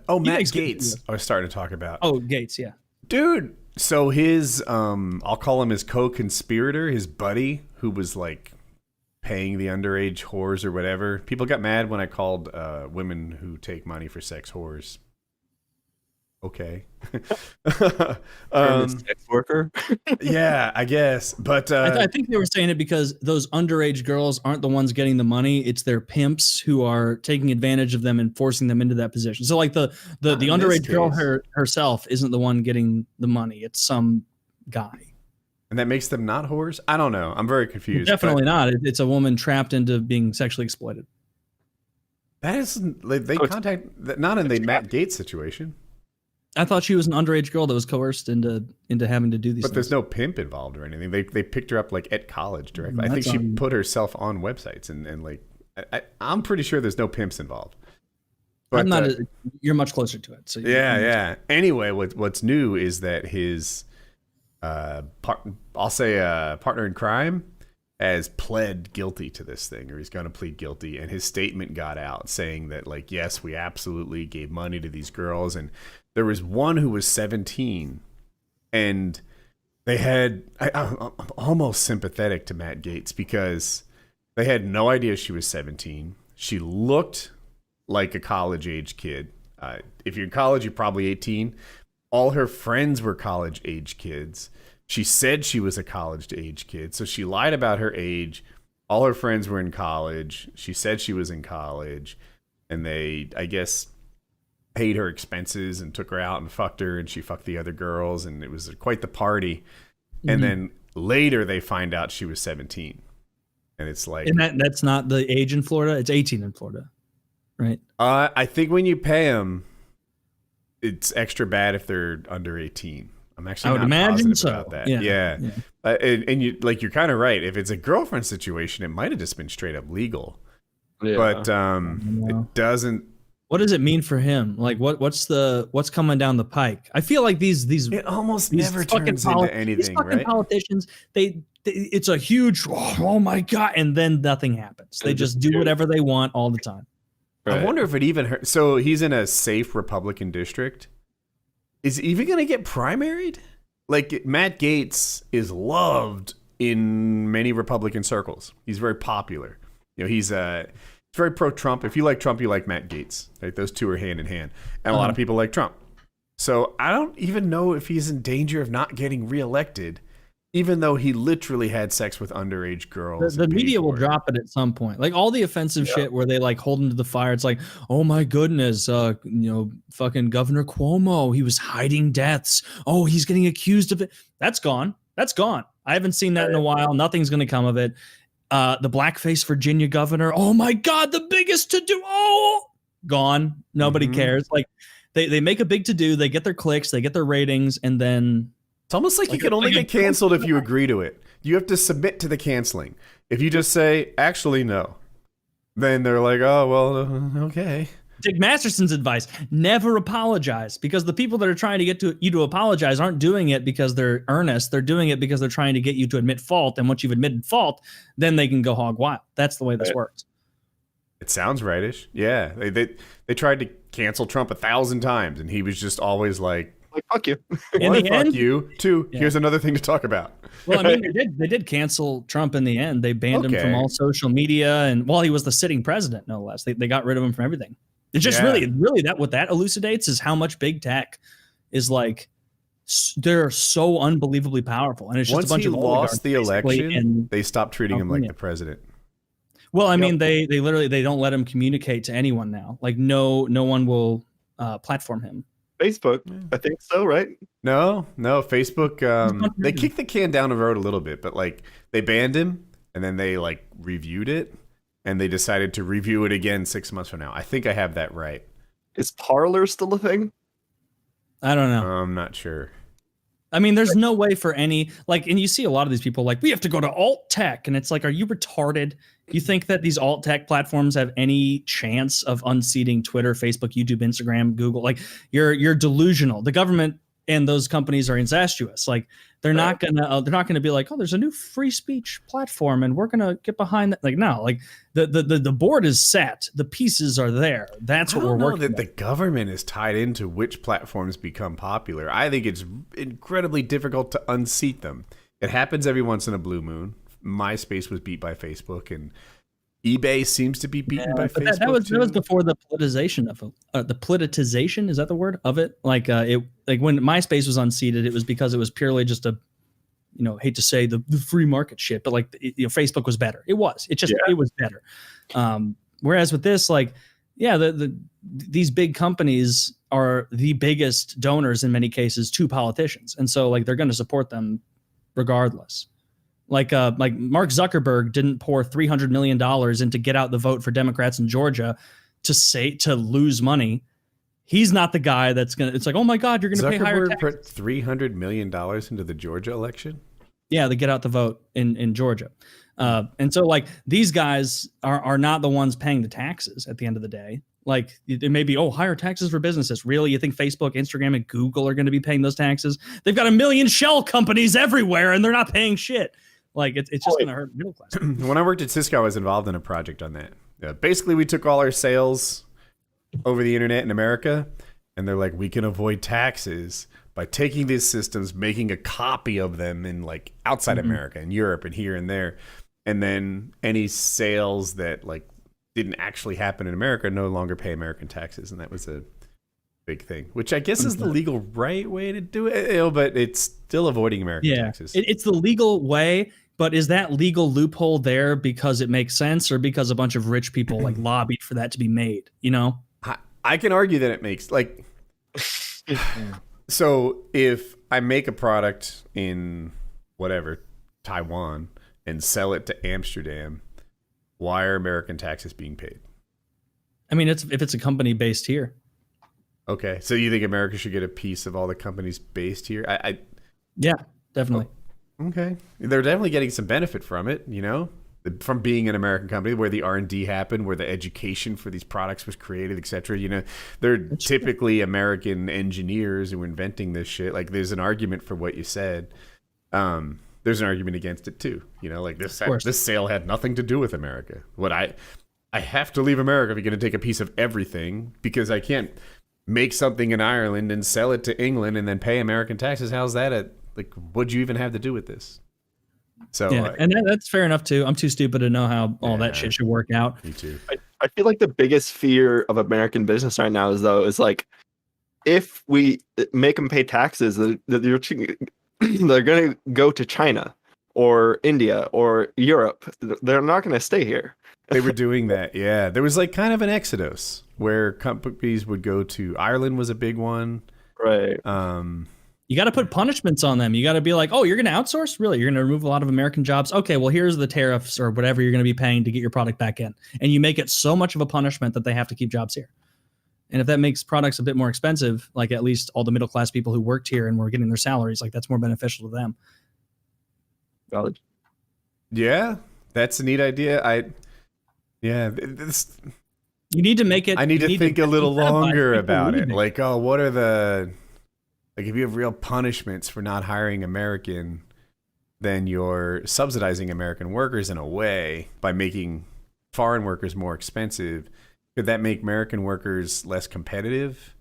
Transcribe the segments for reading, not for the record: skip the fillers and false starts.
Matt Gaetz are starting to talk about. Oh, Gaetz, yeah. Dude, so his, I'll call him his co-conspirator, his buddy, who was like paying the underage whores or whatever. People got mad when I called women who take money for sex whores. Okay. Sex worker. Yeah, I guess. But I think they were saying it because those underage girls aren't the ones getting the money. It's their pimps who are taking advantage of them and forcing them into that position. So like the underage girl herself isn't the one getting the money. It's some guy. And that makes them not whores? I don't know. I'm very confused. Definitely not. It's a woman trapped into being sexually exploited. That isn't, they contact, not in the Matt Gaetz situation. I thought she was an underage girl that was coerced into having to do these. But things. there's no pimp involved or anything. They picked her up like at college directly. I think she put herself on websites and like I'm pretty sure there's no pimps involved. But, I'm not. You're much closer to it. So yeah. Anyway, what's new is that his partner in crime has pled guilty to this thing, or he's going to plead guilty, and his statement got out saying that like, yes, we absolutely gave money to these girls, and there was one who was 17, and they had, I'm almost sympathetic to Matt Gaetz because they had no idea she was 17. She looked like a college-age kid. If you're in college, you're probably 18. All her friends were college-age kids. She said she was a college-age kid, so she lied about her age. All her friends were in college. She said she was in college, and they, I guess, paid her expenses and took her out and fucked her, and she fucked the other girls, and it was quite the party. And then later they find out she was 17, and it's like, and that's not the age in Florida. It's 18 in Florida, right? I think when you pay them, it's extra bad if they're under 18. I'm actually not positive about that. Yeah. And you like, you're kind of right. If it's a girlfriend situation, it might have just been straight up legal. Yeah. But it doesn't. What does it mean for him? Like what's coming down the pike? I feel like these it almost never turns into anything, these fucking right? Politicians, it's a huge oh my god, and then nothing happens. They just do whatever they want all the time. Right. I wonder if it even hurt. So he's in a safe Republican district. Is he even going to get primaried? Like, Matt Gaetz is loved in many Republican circles. He's very popular. You know, he's very pro-Trump. If you like Trump, you like Matt Gaetz. Right? Those two are hand in hand. And a lot of people like Trump. So I don't even know if he's in danger of not getting reelected, even though he literally had sex with underage girls. The media will drop it at some point. Like all the offensive shit where they like hold him to the fire. It's like, oh my goodness, fucking Governor Cuomo, he was hiding deaths. Oh, he's getting accused of it. That's gone. I haven't seen that in a while. Nothing's going to come of it. The blackface Virginia governor. Oh my God, the biggest to do. Oh, gone. Nobody cares. Like they make a big to do. They get their clicks. They get their ratings, and then. It's almost like you can only get canceled if you agree to it. You have to submit to the canceling. If you just say, actually, no, then they're like, oh, well, okay. Dick Masterson's advice, never apologize, because the people that are trying to get you to apologize aren't doing it because they're earnest. They're doing it because they're trying to get you to admit fault. And once you've admitted fault, then they can go hog wild. That's the way this works. It sounds rightish. Yeah. They tried to cancel Trump 1,000 times, and he was just always like, fuck you. In the end, fuck you too. Yeah. Here's another thing to talk about. Well, I mean, they did cancel Trump in the end. They banned him from all social media, and while he was the sitting president, no less, they got rid of him from everything. It's just really that what that elucidates is how much big tech is like. They're so unbelievably powerful, and it's just once a bunch he of lost the election, and they stopped treating him like the president. Well, I mean, they literally don't let him communicate to anyone now. Like no one will platform him. Facebook, I think so, right? No, Facebook. They kicked the can down the road a little bit, but like they banned him, and then they like reviewed it, and they decided to review it again 6 months from now. I think I have that right. Is Parler still a thing? I don't know. I'm not sure. I mean, there's no way for any and you see a lot of these people like, we have to go to alt tech, and it's like, are you retarded? You think that these alt tech platforms have any chance of unseating Twitter, Facebook, YouTube, Instagram, Google? Like you're delusional. The government and those companies are incestuous. Like they're not gonna be like, oh, there's a new free speech platform and we're gonna get behind that. Like no, like the board is set, the pieces are there. That's what we're working that the government is tied into which platforms become popular. I think it's incredibly difficult to unseat them. It happens every once in a blue moon. MySpace was beat by Facebook, and eBay seems to be beaten by Facebook. That was before the politicization of the politicization, is that the word of it? Like when MySpace was unseated, it was because it was purely just a, hate to say the free market shit, but like Facebook was better. It was better. Whereas with this, like, yeah, these big companies are the biggest donors in many cases to politicians, and so like they're going to support them regardless. Like Mark Zuckerberg didn't pour $300 million into get out the vote for Democrats in Georgia to lose money. He's not the guy that's gonna. It's like, oh my God, you're gonna pay higher taxes. Zuckerberg put $300 million into the Georgia election. Yeah, the get out the vote in Georgia, and so like these guys are not the ones paying the taxes at the end of the day. Like it may be, higher taxes for businesses. Really, you think Facebook, Instagram, and Google are going to be paying those taxes? They've got a million shell companies everywhere, and they're not paying shit. Like it's just going to hurt middle class. When I worked at Cisco, I was involved in a project on that. Basically, we took all our sales over the internet in America, and they're like, we can avoid taxes by taking these systems, making a copy of them in like outside America and Europe and here and there, and then any sales that like didn't actually happen in America no longer pay American taxes, and that was a big thing, which I guess is the legal right way to do it, but it's still avoiding American taxes. It's the legal way. But is that legal loophole there because it makes sense or because a bunch of rich people like lobbied for that to be made? I can argue that it makes like, so if I make a product in whatever, Taiwan, and sell it to Amsterdam, why are American taxes being paid? I mean, if it's a company based here. Okay. So you think America should get a piece of all the companies based here? Yeah, definitely. Okay. They're definitely getting some benefit from it, from being an American company where the R&D happened, where the education for these products was created, etc. They're typically American engineers who are inventing this shit. Like there's an argument for what you said. There's an argument against it too. Like this sale had nothing to do with America. I have to leave America if you're going to take a piece of everything, because I can't make something in Ireland and sell it to England and then pay American taxes. How's that like, what'd you even have to do with this? So yeah, and that's fair enough too. I'm too stupid to know how all that shit should work out. Me too. I feel like the biggest fear of American business right now is like, if we make them pay taxes, they're going to go to China or India or Europe. They're not going to stay here. They were doing that. Yeah. There was like kind of an exodus where companies would go to Ireland was a big one. Right. You got to put punishments on them. You got to be like, oh, you're going to outsource? Really? You're going to remove a lot of American jobs? Okay, well, here's the tariffs or whatever you're going to be paying to get your product back in. And you make it so much of a punishment that they have to keep jobs here. And if that makes products a bit more expensive, like at least all the middle class people who worked here and were getting their salaries, like that's more beneficial to them. Valid. Yeah, that's a neat idea. You need to make it. I need to think a little longer about it. Like, what are like if you have real punishments for not hiring American, then you're subsidizing American workers in a way by making foreign workers more expensive. Could that make American workers less competitive?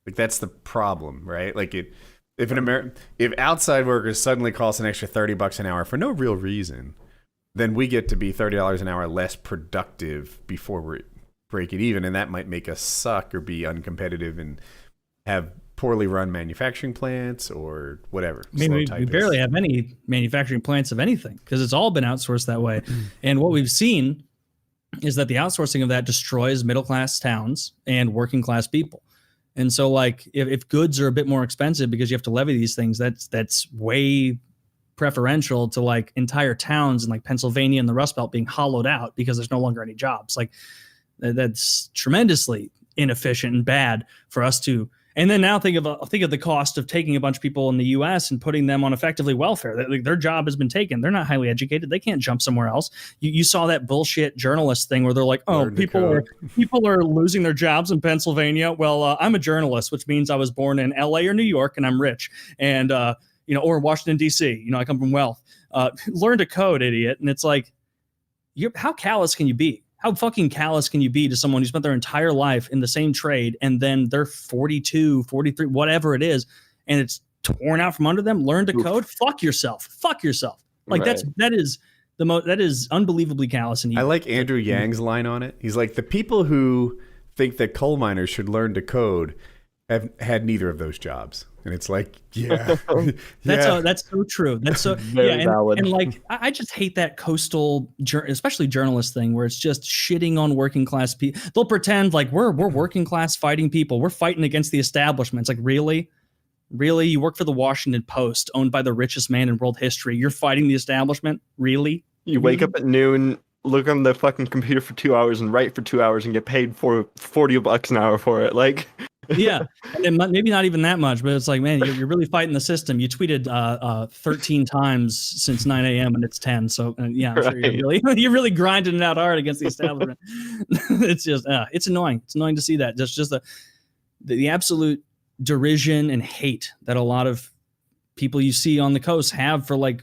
Like that's the problem, right? Like if outside workers suddenly cost an extra $30 an hour for no real reason, then we get to be $30 an hour less productive before we break it even, and that might make us suck or be uncompetitive and have poorly run manufacturing plants or whatever. I mean, we barely have any manufacturing plants of anything because it's all been outsourced that way. And what we've seen is that the outsourcing of that destroys middle class towns and working class people. And so like if goods are a bit more expensive because you have to levy these things, that's way preferential to like entire towns in like Pennsylvania and the Rust Belt being hollowed out because there's no longer any jobs. Like that's tremendously inefficient and bad for us to. And then now think of the cost of taking a bunch of people in the U.S. and putting them on effectively welfare. Their job has been taken. They're not highly educated. They can't jump somewhere else. You saw that bullshit journalist thing where they're like, oh, people are losing their jobs in Pennsylvania. Well, I'm a journalist, which means I was born in L.A. or New York and I'm rich, and or Washington D.C. I come from wealth. Learn to code, idiot. And it's like, how callous can you be? How fucking callous can you be to someone who spent their entire life in the same trade and then they're 42, 43, whatever it is, and it's torn out from under them? Learn to code? Fuck yourself. Fuck yourself. Like right. that is unbelievably callous. And I like Andrew Yang's line on it. He's like, the people who think that coal miners should learn to code have had neither of those jobs. And it's like, yeah, that's so true. That's so valid. And like, I just hate that coastal, especially journalist thing, where it's just shitting on working class people. They'll pretend like we're working class fighting people. We're fighting against the establishment. It's like, really, you work for the Washington Post, owned by the richest man in world history. You're fighting the establishment, really? You wake up at noon, look on the fucking computer for 2 hours, and write for 2 hours, and get paid for $40 an hour for it. Like. Yeah, and maybe not even that much, but it's like, man, you're really fighting the system. You tweeted 13 times since 9 a.m. and it's 10. So yeah, I'm sure you're really grinding it out hard against the establishment. It's just it's annoying. It's annoying to see that. Just the absolute derision and hate that a lot of people you see on the coast have for like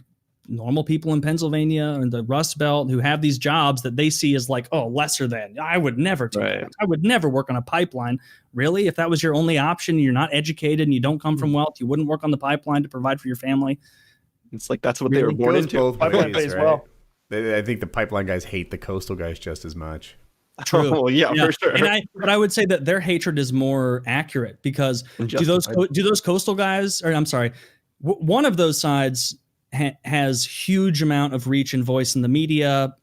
normal people in Pennsylvania and the Rust Belt who have these jobs that they see as like, oh, lesser than. I would never do that. I would never work on a pipeline. Really? If that was your only option, you're not educated and you don't come from wealth, you wouldn't work on the pipeline to provide for your family. It's like that's what they were born into. Pipeline pays well. I think the pipeline guys hate the coastal guys just as much. True. Oh, yeah, for sure. But I would say that their hatred is more accurate because do those coastal guys, or I'm sorry, one of those sides has huge amount of reach and voice in the media,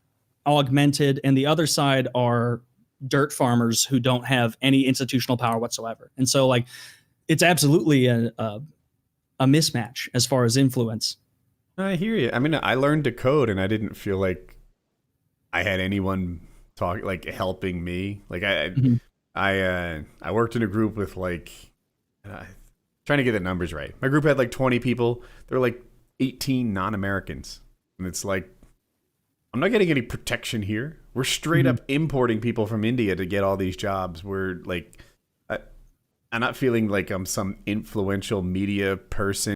augmented, and the other side are dirt farmers who don't have any institutional power whatsoever. And so like it's absolutely a mismatch as far as influence. I hear you. I mean, I learned to code and I didn't feel like I had anyone helping me. Like I worked in a group with like trying to get the numbers right. My group had like 20 people. There were like 18 non-Americans. And it's like, I'm not getting any protection here. We're straight up importing people from India to get all these jobs. We're like, I'm not feeling like I'm some influential media person